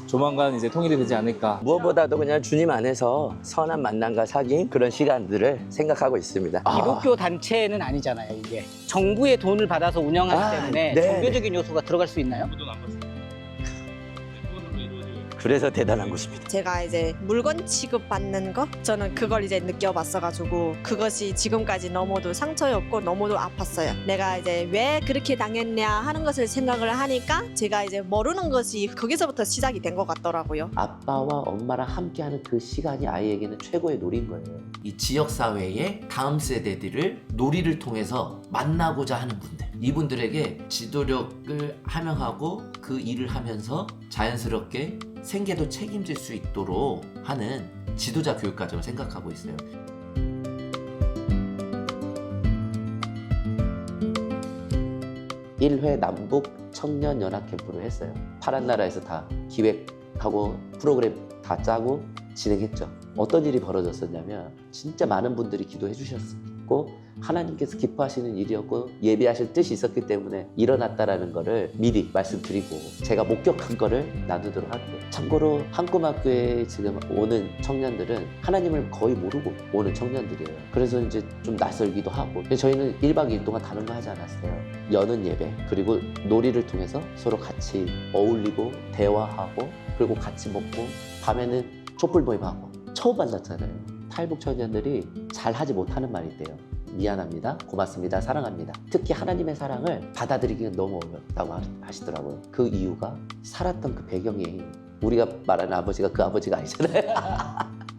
조만간 이제 통일이 되지 않을까. 무엇보다도 그냥 주님 안에서 선한 만남과 사귐 그런 시간들을 생각하고 있습니다. 기독교 단체는 아니잖아요, 이게. 정부의 돈을 받아서 운영하기 때문에 네. 종교적인 요소가 들어갈 수 있나요? 그래서 대단한 곳입니다. 제가 이제 물건 취급받는 거 저는 그걸 이제 느껴봤어가지고 그것이 지금까지 너무도 상처였고 너무도 아팠어요. 내가 이제 왜 그렇게 당했냐 하는 것을 생각을 하니까 제가 이제 모르는 것이 거기서부터 시작이 된 것 같더라고요. 아빠와 엄마랑 함께하는 그 시간이 아이에게는 최고의 놀이인 거예요. 이 지역사회의 다음 세대들을 놀이를 통해서 만나고자 하는 분들, 이분들에게 지도력을 함양하고 그 일을 하면서 자연스럽게 생계도 책임질 수 있도록 하는 지도자 교육과정을 생각하고 있어요. 1회 남북 청년 연합 캠프를 했어요. 파란 나라에서 다 기획하고 프로그램 다 짜고 진행했죠. 어떤 일이 벌어졌었냐면 진짜 많은 분들이 기도해 주셨고 하나님께서 기뻐하시는 일이었고 예배하실 뜻이 있었기 때문에 일어났다라는 거를 미리 말씀드리고 제가 목격한 거를 나누도록 할게요. 참고로 한꿈학교에 지금 오는 청년들은 하나님을 거의 모르고 오는 청년들이에요. 그래서 이제 좀 낯설기도 하고 저희는 1박 2일 동안 다른 거 하지 않았어요. 여는 예배 그리고 놀이를 통해서 서로 같이 어울리고 대화하고 그리고 같이 먹고 밤에는 촛불 모임하고 처음 만났잖아요. 탈북 청년들이 잘 하지 못하는 말이 있대요. 미안합니다. 고맙습니다. 사랑합니다. 특히 하나님의 사랑을 받아들이기는 너무 어렵다고 하시더라고요. 그 이유가 살았던 그 배경이 우리가 말하는 아버지가 그 아버지가 아니잖아요.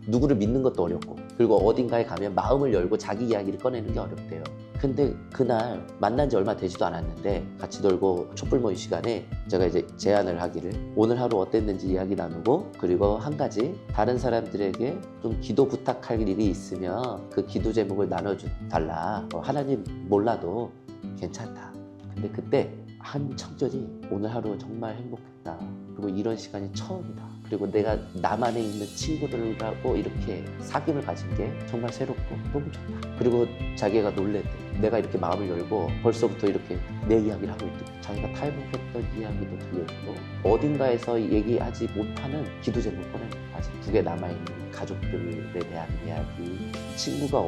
누구를 믿는 것도 어렵고 그리고 어딘가에 가면 마음을 열고 자기 이야기를 꺼내는 게 어렵대요. 근데 그날 만난 지 얼마 되지도 않았는데 같이 놀고 촛불 모임 시간에 제가 이제 제안을 하기를 오늘 하루 어땠는지 이야기 나누고 그리고 한 가지 다른 사람들에게 좀 기도 부탁할 일이 있으면 그 기도 제목을 나눠달라. 하나님 몰라도 괜찮다. 근데 그때 한 청년이 오늘 하루 정말 행복했다. 그리고 이런 시간이 처음이다. 그리고 내가 나만에 있는 친구들하고 이렇게 사귐을 가진 게 정말 새롭고 너무 좋다. 그리고 자기가 놀랬대. 내가 이렇게 마음을 열고 벌써부터 이렇게 내 이야기를 하고 있대. 자기가 탈북했던 이야기도 들려주고 어딘가에서 얘기하지 못하는 기도 제목을 꺼내는 거야. 아직 북에 남아있는 가족들에 대한 이야기, 친구가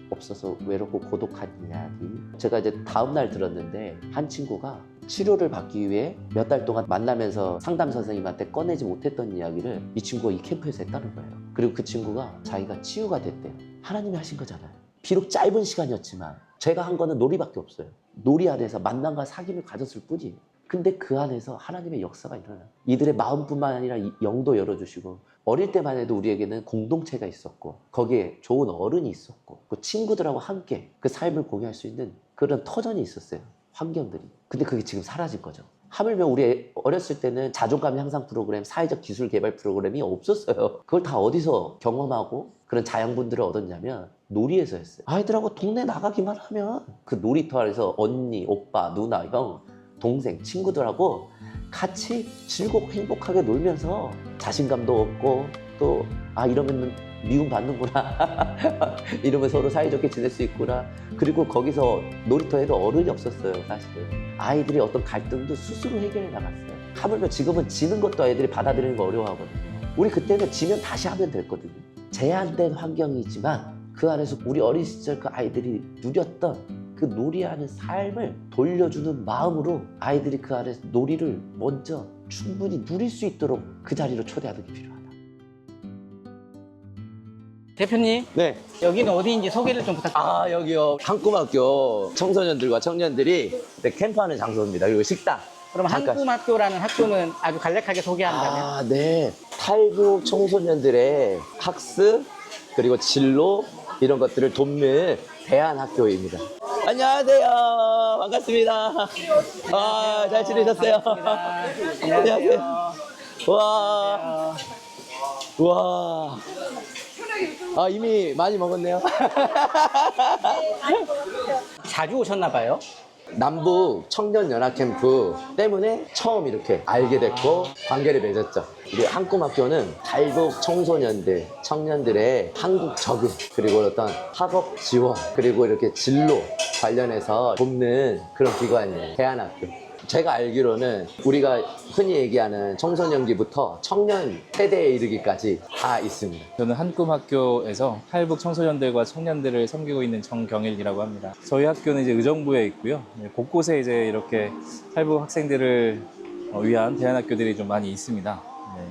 없어서 외롭고 고독한 이야기. 제가 이제 다음날 들었는데 한 친구가 치료를 받기 위해 몇 달 동안 만나면서 상담 선생님한테 꺼내지 못했던 이야기를 이 친구가 이 캠프에서 했다는 거예요. 그리고 그 친구가 자기가 치유가 됐대요. 하나님이 하신 거잖아요. 비록 짧은 시간이었지만 제가 한 거는 놀이밖에 없어요. 놀이 안에서 만남과 사귐을 가졌을 뿐이에요. 근데 그 안에서 하나님의 역사가 일어나요. 이들의 마음뿐만 아니라 영도 열어주시고 어릴 때만 해도 우리에게는 공동체가 있었고 거기에 좋은 어른이 있었고 그 친구들하고 함께 그 삶을 공유할 수 있는 그런 터전이 있었어요. 환경들이. 근데 그게 지금 사라진 거죠. 하물며 우리 어렸을 때는 자존감 향상 프로그램, 사회적 기술 개발 프로그램이 없었어요. 그걸 다 어디서 경험하고 그런 자양분들을 얻었냐면 놀이에서 했어요. 아이들하고 동네 나가기만 하면 그 놀이터 안에서 언니, 오빠, 누나, 형, 동생, 친구들하고 같이 즐겁고 행복하게 놀면서 자신감도 얻고 또 이러면 미움받는구나. 이러면 서로 사이좋게 지낼 수 있구나. 그리고 거기서 놀이터에도 어른이 없었어요, 사실은. 아이들이 어떤 갈등도 스스로 해결해 나갔어요. 하물며 지금은 지는 것도 아이들이 받아들이는 거 어려워하거든요. 우리 그때는 지면 다시 하면 됐거든요. 제한된 환경이지만 그 안에서 우리 어린 시절 그 아이들이 누렸던 그 놀이하는 삶을 돌려주는 마음으로 아이들이 그 안에서 놀이를 먼저 충분히 누릴 수 있도록 그 자리로 초대하는 게 필요하다. 대표님, 네. 여기는 어디인지 소개를 좀 부탁드립니다. 여기요. 한꿈학교 청소년들과 청년들이 캠프하는 장소입니다. 그리고 식당. 그럼 잠깐. 한꿈학교라는 학교는 아주 간략하게 소개한다면? 네. 탈북 청소년들의 학습 그리고 진로 이런 것들을 돕는 대안학교입니다. 안녕하세요. 반갑습니다. 잘 지내셨어요? 안녕하세요. 와. 와. 이미 많이 먹었네요. 자주 오셨나 봐요? 남북 청년연합 캠프 때문에 처음 이렇게 알게 됐고 관계를 맺었죠. 우리 한꿈학교는 탈북 청소년들, 청년들의 한국 적응 그리고 어떤 학업 지원 그리고 이렇게 진로 관련해서 돕는 그런 기관이에요. 대안학교. 제가 알기로는 우리가 흔히 얘기하는 청소년기부터 청년 세대에 이르기까지 다 있습니다. 저는 한꿈학교에서 탈북 청소년들과 청년들을 섬기고 있는 정경일이라고 합니다. 저희 학교는 이제 의정부에 있고요. 곳곳에 이제 이렇게 탈북 학생들을 위한 대안학교들이 좀 많이 있습니다. 네.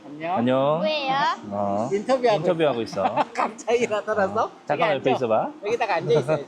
안녕. 안녕. 뭐예요? 인터뷰하고 있어. 갑자기 나타나서? 잠깐 여기 옆에 앉아. 있어봐. 여기다가 앉아 있어야지.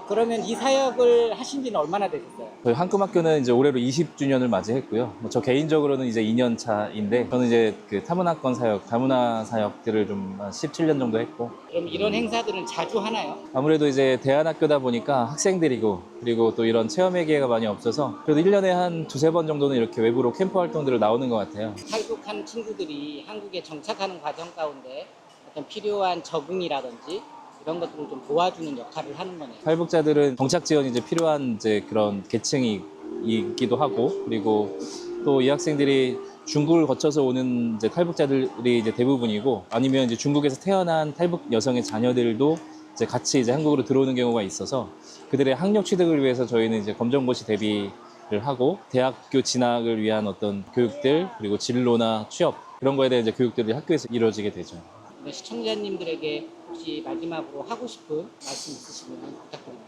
그러면 이 사역을 하신 지는 얼마나 되셨어요? 저희 한꿈학교는 이제 올해로 20주년을 맞이했고요. 저 개인적으로는 이제 2년 차인데 저는 이제 그 타문화권 사역, 다문화 사역들을 좀 한 17년 정도 했고 그럼 이런 행사들은 자주 하나요? 아무래도 이제 대안학교다 보니까 학생들이고 그리고 또 이런 체험의 기회가 많이 없어서 그래도 1년에 한 두세 번 정도는 이렇게 외부로 캠프 활동들을 나오는 것 같아요. 탈북한 친구들이 한국에 정착하는 과정 가운데 어떤 필요한 적응이라든지 이런 것들을 좀 도와주는 역할을 하는 거네요. 탈북자들은 정착 지원이 이제 필요한 이제 그런 계층이 있기도 하고 그리고 또 이 학생들이 중국을 거쳐서 오는 이제 탈북자들이 이제 대부분이고 아니면 이제 중국에서 태어난 탈북 여성의 자녀들도 이제 같이 이제 한국으로 들어오는 경우가 있어서 그들의 학력 취득을 위해서 저희는 이제 검정고시 대비를 하고 대학교 진학을 위한 어떤 교육들 그리고 진로나 취업 그런 거에 대한 이제 교육들이 학교에서 이루어지게 되죠. 네, 시청자님들에게 혹시 마지막으로 하고 싶은 말씀 있으시면 부탁드립니다.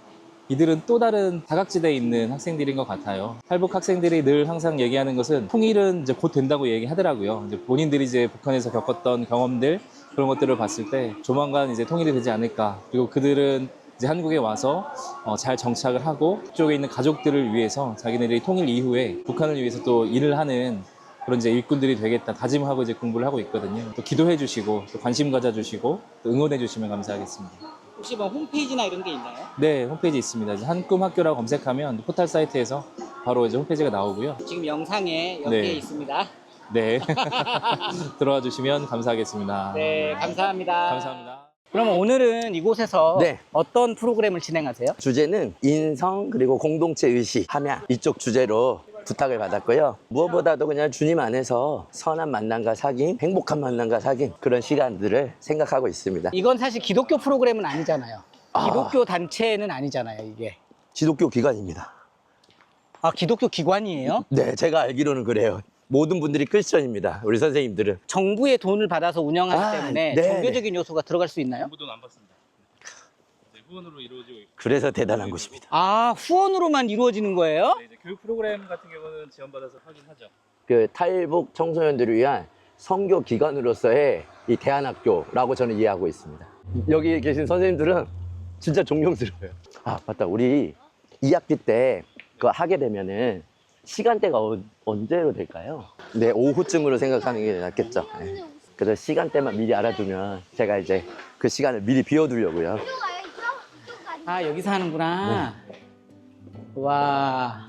이들은 또 다른 다각지대에 있는 학생들인 것 같아요. 탈북 학생들이 늘 항상 얘기하는 것은 통일은 이제 곧 된다고 얘기하더라고요. 이제 본인들이 이제 북한에서 겪었던 경험들 그런 것들을 봤을 때 조만간 이제 통일이 되지 않을까. 그리고 그들은 이제 한국에 와서 잘 정착을 하고 그쪽에 있는 가족들을 위해서 자기네들이 통일 이후에 북한을 위해서 또 일을 하는 그런 이제 일꾼들이 되겠다 다짐하고 이제 공부를 하고 있거든요. 또 기도해 주시고 또 관심 가져주시고 또 응원해 주시면 감사하겠습니다. 혹시 뭐 홈페이지나 이런 게 있나요? 네, 홈페이지 있습니다. 이제 한꿈학교라고 검색하면 포털 사이트에서 바로 이제 홈페이지가 나오고요. 지금 영상에 여기에 네. 있습니다. 네, 들어와 주시면 감사하겠습니다. 네, 감사합니다. 감사합니다. 그럼 오늘은 이곳에서 네. 어떤 프로그램을 진행하세요? 주제는 인성 그리고 공동체 의식 함양 이쪽 주제로 부탁을 받았고요. 무엇보다도 그냥 주님 안에서 선한 만남과 사귐, 행복한 만남과 사귐 그런 시간들을 생각하고 있습니다. 이건 사실 기독교 프로그램은 아니잖아요. 기독교 단체는 아니잖아요, 이게. 기독교 기관입니다. 아, 기독교 기관이에요? 네, 제가 알기로는 그래요. 모든 분들이 크리스천입니다. 우리 선생님들은. 정부의 돈을 받아서 운영하기 때문에 네. 종교적인 요소가 들어갈 수 있나요? 돈안 받습니다. 후원으로 이루어지고 있고 그래서 대단한 곳입니다. 아, 후원으로만 이루어지는 거예요? 이제 교육 프로그램 같은 경우는 지원받아서 하긴 하죠. 그 탈북 청소년들을 위한 선교 기관으로서의 이 대안학교라고 저는 이해하고 있습니다. 여기 계신 선생님들은 진짜 존경스러워요. 아, 맞다. 우리 2학기 때 그거 하게 되면은 시간대가 언제로 될까요? 네, 오후쯤으로 생각하는 게 낫겠죠. 네. 그래서 시간대만 미리 알아두면 제가 이제 그 시간을 미리 비워두려고요. 아, 여기서 하는구나. 와.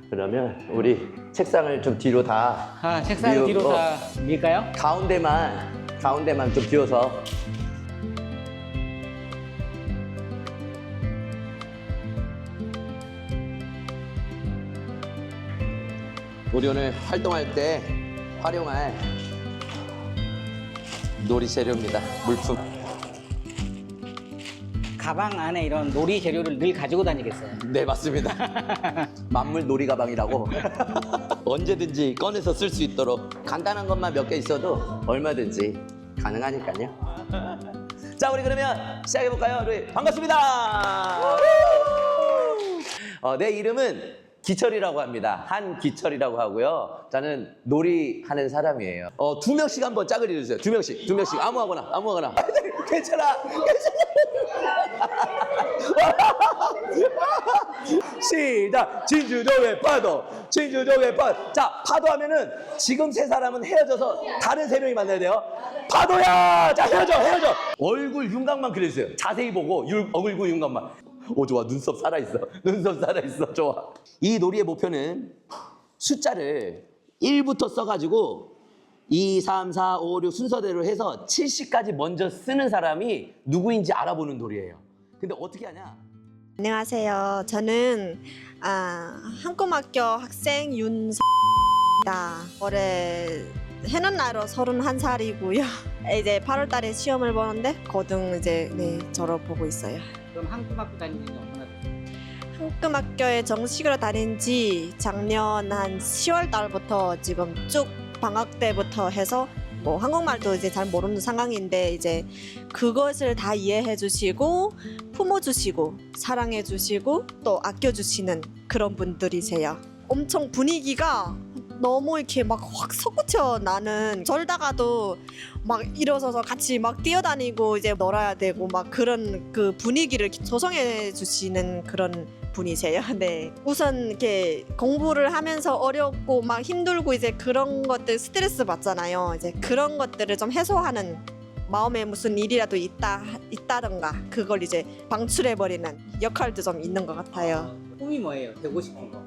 그러면 우리 책상을 좀 뒤로 다 아, 책상을 뒤로 다 밀까요? 가운데만 좀 비워서 우리 오늘 활동할 때 활용할 놀이 재료입니다. 물품. 가방 안에 이런 놀이 재료를 늘 가지고 다니겠어요. 네, 맞습니다. 만물 놀이 가방이라고 언제든지 꺼내서 쓸 수 있도록 간단한 것만 몇 개 있어도 얼마든지 가능하니까요. 자, 우리 그러면 시작해 볼까요? 우리 반갑습니다. 내 이름은 기철이라고 합니다. 한기철이라고 하고요. 저는 놀이하는 사람이에요. 2명씩 한번 짝을 이루세요. 2명씩. 아무거나. 괜찮아. 시작. 진주동의 파도. 자, 파도 하면은 지금 세 사람은 헤어져서 다른 세 명이 만나야 돼요. 파도야. 자, 헤어져. 얼굴 윤곽만 그려주세요. 자세히 보고 얼굴 윤곽만. 오, 좋아. 눈썹 살아있어. 좋아. 이 놀이의 목표는 숫자를 1부터 써가지고 2, 3, 4, 5, 6 순서대로 해서 70까지 먼저 쓰는 사람이 누구인지 알아보는 놀이에요. 근데 어떻게 하냐? 안녕하세요. 저는 한꿈학교 학생 윤입니다. 올해 해는 나이로 31살이고요. 이제 8월 달에 시험을 보는데 고등 이제 졸업보고 있어요. 그럼 한국학교 다니는 지 얼마나 됐어요? 한금학교에 정식으로 다닌 지 작년 한 10월 달부터 지금 쭉 방학 때부터 해서 뭐 한국말도 이제 잘 모르는 상황인데 이제 그것을 다 이해해 주시고 품어 주시고 사랑해 주시고 또 아껴 주시는 그런 분들이세요. 엄청 분위기가 너무 이렇게 막 확 솟구쳐 나는, 절다가도 막 일어서서 같이 막 뛰어다니고 이제 놀아야 되고 막 그런 그 분위기를 조성해 주시는 그런 분이세요. 네. 우선 이렇게 공부를 하면서 어렵고 막 힘들고 이제 그런 것들 스트레스 받잖아요. 이제 그런 것들을 좀 해소하는, 마음에 무슨 일이라도 있다던가 그걸 이제 방출해 버리는 역할도 좀 있는 것 같아요. 꿈이 뭐예요? 되고 싶은 거?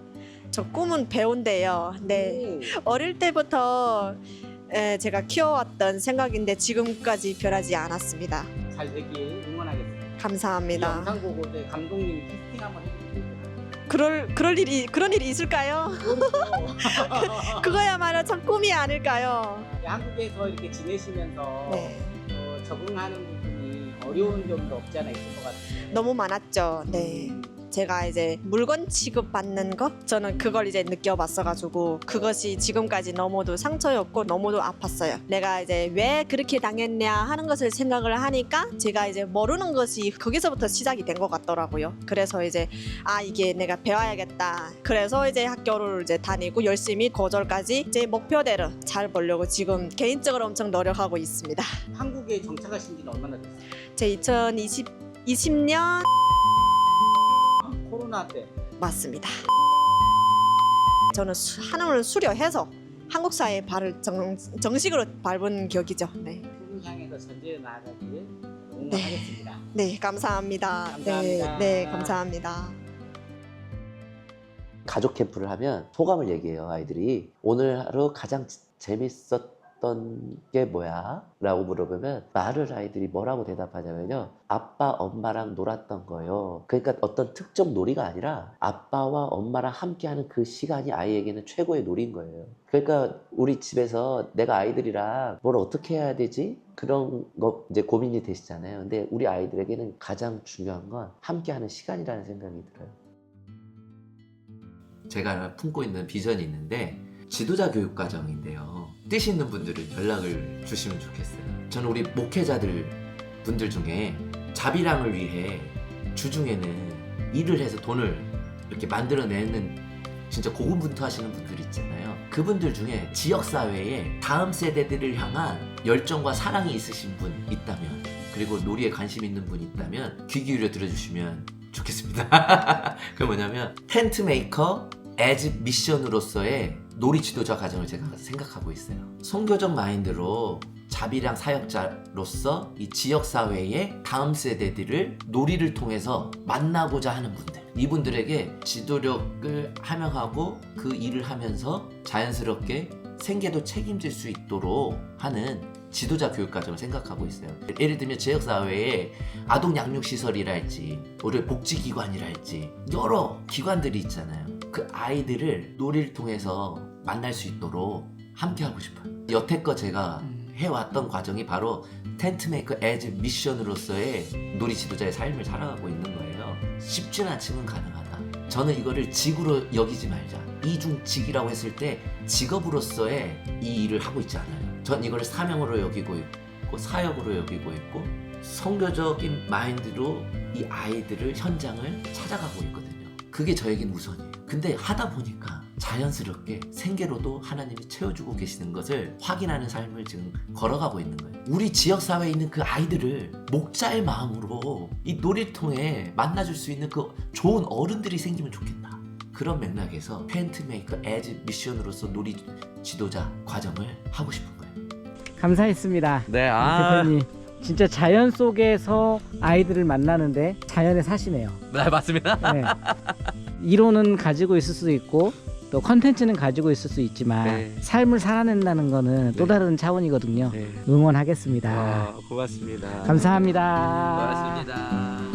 저 꿈은 배우인데요. 네. 어릴 때부터 제가 키워왔던 생각인데 지금까지 변하지 않았습니다. 잘 되길 응원하겠습니다. 이 감사합니다. 영상 보고 이제 감독님이 캐스팅 한번 해주세요. 그런 일이 있을까요? 그거야말로 참 꿈이 아닐까요? 한국에서 이렇게 지내시면서 네. 적응하는 부분이 어려운 점도 없지 않아 있을 것 같아요. 너무 많았죠. 네. 제가 이제 물건 취급받는 거, 저는 그걸 이제 느껴봤어가지고 그것이 지금까지 너무도 상처였고 너무도 아팠어요. 내가 이제 왜 그렇게 당했냐 하는 것을 생각을 하니까 제가 이제 모르는 것이 거기서부터 시작이 된 것 같더라고요. 그래서 이제 이게 내가 배워야겠다. 그래서 이제 학교를 이제 다니고 열심히 고졸까지 제 목표대로 잘 보려고 지금 개인적으로 엄청 노력하고 있습니다. 한국에 정착하신 지는 얼마나 됐어요? 제 2020년 코로나 때. 맞습니다. 저는 한음을 수료해서 한국 사회에 발을 정식으로 밟은 격이죠. 네. 꿈을 향해서 전진해 나아가길 응원하겠습니다. 네, 감사합니다. 감사합니다. 네, 감사합니다. 가족 캠프를 하면 소감을 얘기해요. 아이들이 오늘 하루 가장 재밌었던 게 뭐야? 라고 물어보면 말을 아이들이 뭐라고 대답하냐면요, 아빠 엄마랑 놀았던 거예요. 그러니까 어떤 특정 놀이가 아니라 아빠와 엄마랑 함께하는 그 시간이 아이에게는 최고의 놀이인 거예요. 그러니까 우리 집에서 내가 아이들이랑 뭘 어떻게 해야 되지? 그런 거 이제 고민이 되시잖아요. 근데 우리 아이들에게는 가장 중요한 건 함께하는 시간이라는 생각이 들어요. 제가 품고 있는 비전이 있는데 지도자 교육 과정인데요. 뜻 있는 분들은 연락을 주시면 좋겠어요. 저는 우리 목회자들 분들 중에 자비랑을 위해 주중에는 일을 해서 돈을 이렇게 만들어내는 진짜 고군분투하시는 분들 있잖아요. 그분들 중에 지역사회에 다음 세대들을 향한 열정과 사랑이 있으신 분 있다면, 그리고 놀이에 관심 있는 분 있다면 귀 기울여 들어주시면 좋겠습니다. 그게 뭐냐면 텐트 메이커 as 미션으로서의 놀이 지도자 과정을 제가 생각하고 있어요. 선교적 마인드로 자비랑 사역자로서 이 지역사회의 다음 세대들을 놀이를 통해서 만나고자 하는 분들, 이분들에게 지도력을 함양하고 그 일을 하면서 자연스럽게 생계도 책임질 수 있도록 하는 지도자 교육 과정을 생각하고 있어요. 예를 들면 지역사회에 아동 양육시설이랄지 우리 복지기관이랄지 여러 기관들이 있잖아요. 그 아이들을 놀이를 통해서 만날 수 있도록 함께 하고 싶어요. 여태껏 제가 해왔던 과정이 바로 텐트메이커 as 미션으로서의 놀이 지도자의 삶을 살아가고 있는 거예요. 쉽지는 않지만 가능하다. 저는 이거를 직으로 여기지 말자. 이중직이라고 했을 때 직업으로서의 이 일을 하고 있지 않아요. 전 이걸 사명으로 여기고 있고 사역으로 여기고 있고 선교적인 마인드로 이 아이들을 현장을 찾아가고 있거든요. 그게 저에겐 우선이에요. 근데 하다 보니까 자연스럽게 생계로도 하나님이 채워주고 계시는 것을 확인하는 삶을 지금 걸어가고 있는 거예요. 우리 지역사회에 있는 그 아이들을 목자의 마음으로 이 놀이를 통해 만나줄 수 있는 그 좋은 어른들이 생기면 좋겠다. 그런 맥락에서 텐트메이커 as 미션으로서 놀이 지도자 과정을 하고 싶은 거예요. 감사했습니다. 네, 대표님 진짜 자연 속에서 아이들을 만나는데 자연에 사시네요. 네, 맞습니다. 네. 이론은 가지고 있을 수 있고 또 컨텐츠는 가지고 있을 수 있지만 네. 삶을 살아낸다는 거는 또 네. 다른 차원이거든요. 네. 응원하겠습니다. 고맙습니다. 감사합니다. 고맙습니다.